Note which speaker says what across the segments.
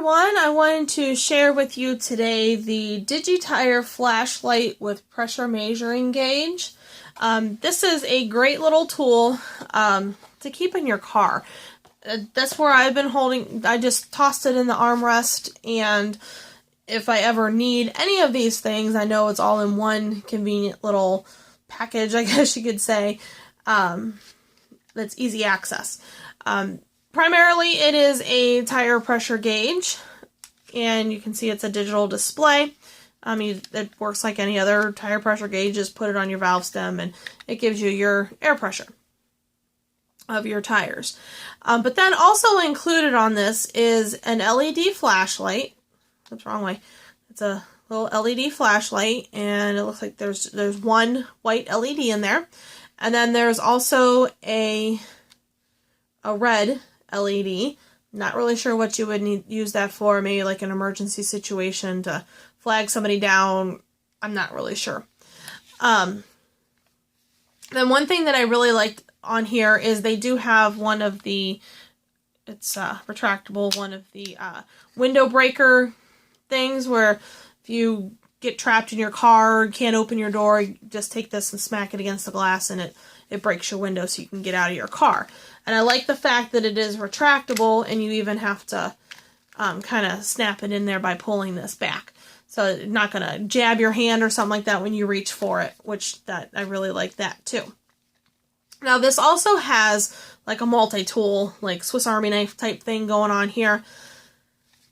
Speaker 1: everyone, I wanted to share with you today the Digitire flashlight with pressure measuring gauge. This is a great little tool to keep in your car. That's where I've been holding. I just tossed it in the armrest, and if I ever need any of these things, I know it's all in one convenient little package, I guess you could say, that's easy access. Primarily, it is a tire pressure gauge, and you can see it's a digital display. It works like any other tire pressure gauge. Just put it on your valve stem, and it gives you your air pressure of your tires. But then also included on this is an LED flashlight. That's the wrong way. It's a little LED flashlight, and it looks like there's one white LED in there, and then there's also a red LED. Not really sure what you would use that for. Maybe like an emergency situation to flag somebody down. I'm not really sure. Then one thing that I really liked on here is they do have one of the, it's retractable, one of the window breaker things where if you get trapped in your car, can't open your door, you just take this and smack it against the glass and it breaks your window so you can get out of your car. And I like the fact that it is retractable, and you even have to kind of snap it in there by pulling this back. So it's not going to jab your hand or something like that when you reach for it, which I really like that too. Now this also has like a multi-tool, like Swiss Army knife type thing going on here.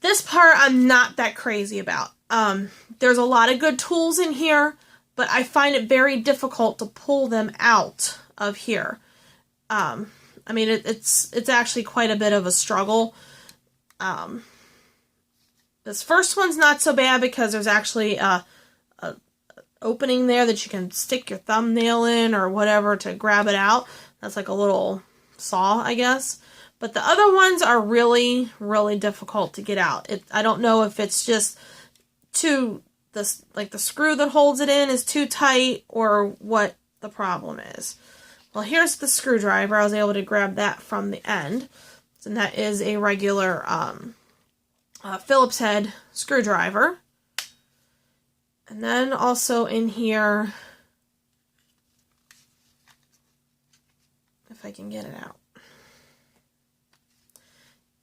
Speaker 1: This part I'm not that crazy about. There's a lot of good tools in here, but I find it very difficult to pull them out of here. It's actually quite a bit of a struggle. This first one's not so bad because there's actually a opening there that you can stick your thumbnail in or whatever to grab it out. That's like a little saw, I guess. But the other ones are really, really difficult to get out. I don't know if it's just the screw that holds it in is too tight or what the problem is. Well, here's the screwdriver. I was able to grab that from the end. And that is a regular Phillips head screwdriver. And then also in here, if I can get it out,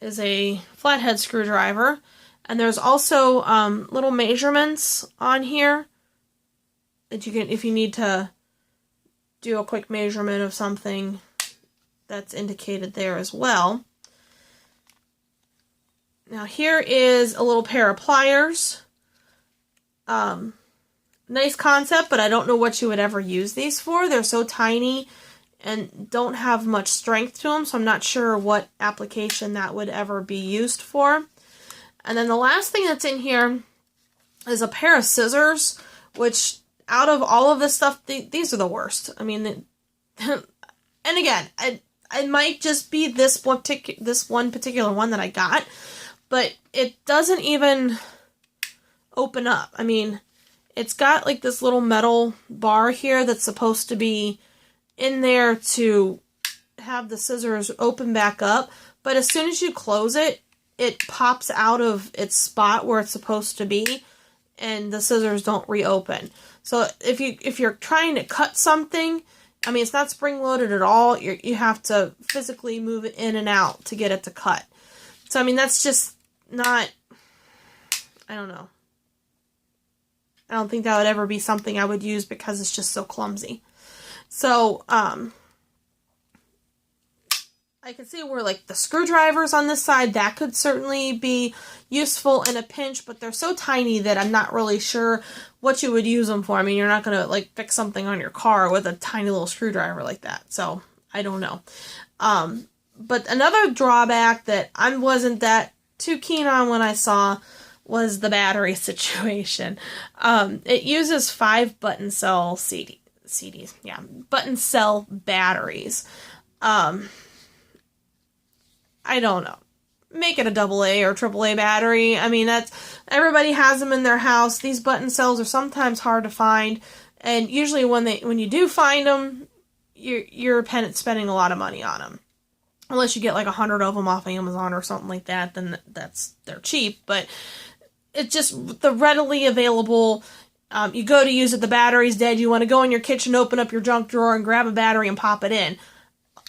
Speaker 1: is a flathead screwdriver. And there's also little measurements on here that you can, if you need to do a quick measurement of something, that's indicated there as well. Now here is a little pair of pliers. Nice concept, but I don't know what you would ever use these for. They're so tiny and don't have much strength to them, so I'm not sure what application that would ever be used for. And then the last thing that's in here is a pair of scissors, which out of all of this stuff, these are the worst. I mean, and again, it might just be this one particular one that I got, but it doesn't even open up. I mean, it's got like this little metal bar here that's supposed to be in there to have the scissors open back up, but as soon as you close it, it pops out of its spot where it's supposed to be, and the scissors don't reopen. So if you're trying to cut something, I mean, it's not spring-loaded at all. You have to physically move it in and out to get it to cut. So, I mean, that's just not, I don't know. I don't think that would ever be something I would use because it's just so clumsy. So, I can see where, like, the screwdrivers on this side, that could certainly be useful in a pinch, but they're so tiny that I'm not really sure what you would use them for. I mean, you're not going to, like, fix something on your car with a tiny little screwdriver like that, so I don't know. But another drawback that I wasn't that too keen on when I saw was the battery situation. It uses 5 button cell button cell batteries. I don't know. Make it a AA or AAA battery. I mean, everybody has them in their house. These button cells are sometimes hard to find, and usually when you do find them, you're spending a lot of money on them. unless you get like 100 of them off Amazon or something like that, then they're cheap. But it's just the readily available. You go to use it, the battery's dead. You want to go in your kitchen, open up your junk drawer, and grab a battery and pop it in.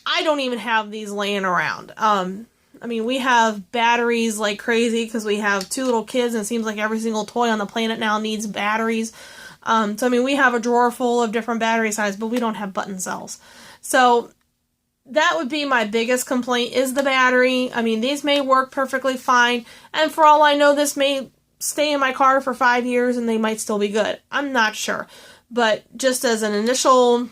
Speaker 1: I don't even have these laying around. I mean, we have batteries like crazy because we have 2 little kids, and it seems like every single toy on the planet now needs batteries. So, I mean, we have a drawer full of different battery sizes, but we don't have button cells. So, that would be my biggest complaint is the battery. I mean, these may work perfectly fine, and for all I know, this may stay in my car for 5 years and they might still be good. I'm not sure. But just as an initial,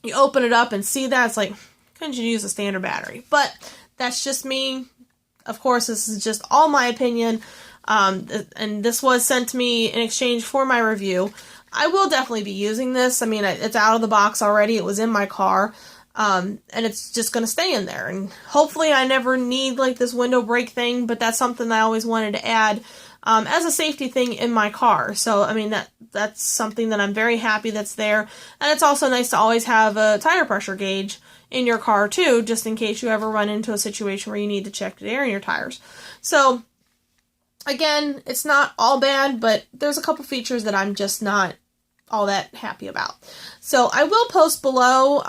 Speaker 1: you open it up and see that, it's like, couldn't you use a standard battery? But that's just me. Of course, this is just all my opinion. And this was sent to me in exchange for my review. I will definitely be using this. I mean, it's out of the box already. It was in my car. And it's just going to stay in there. And hopefully I never need like this window break thing, but that's something I always wanted to add as a safety thing in my car. So, I mean, that's something that I'm very happy that's there. And it's also nice to always have a tire pressure gauge in your car too, just in case you ever run into a situation where you need to check the air in your tires. So, again, it's not all bad, but there's a couple features that I'm just not all that happy about. So, I will post below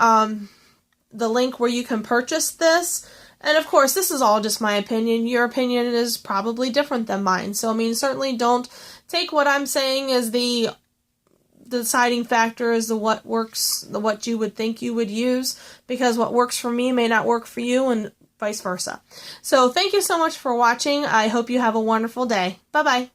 Speaker 1: the link where you can purchase this. And of course, this is all just my opinion. Your opinion is probably different than mine. So, I mean, certainly don't take what I'm saying as the deciding factor as the what works, the what you would think you would use, because what works for me may not work for you and vice versa. So, thank you so much for watching. I hope you have a wonderful day. Bye-bye.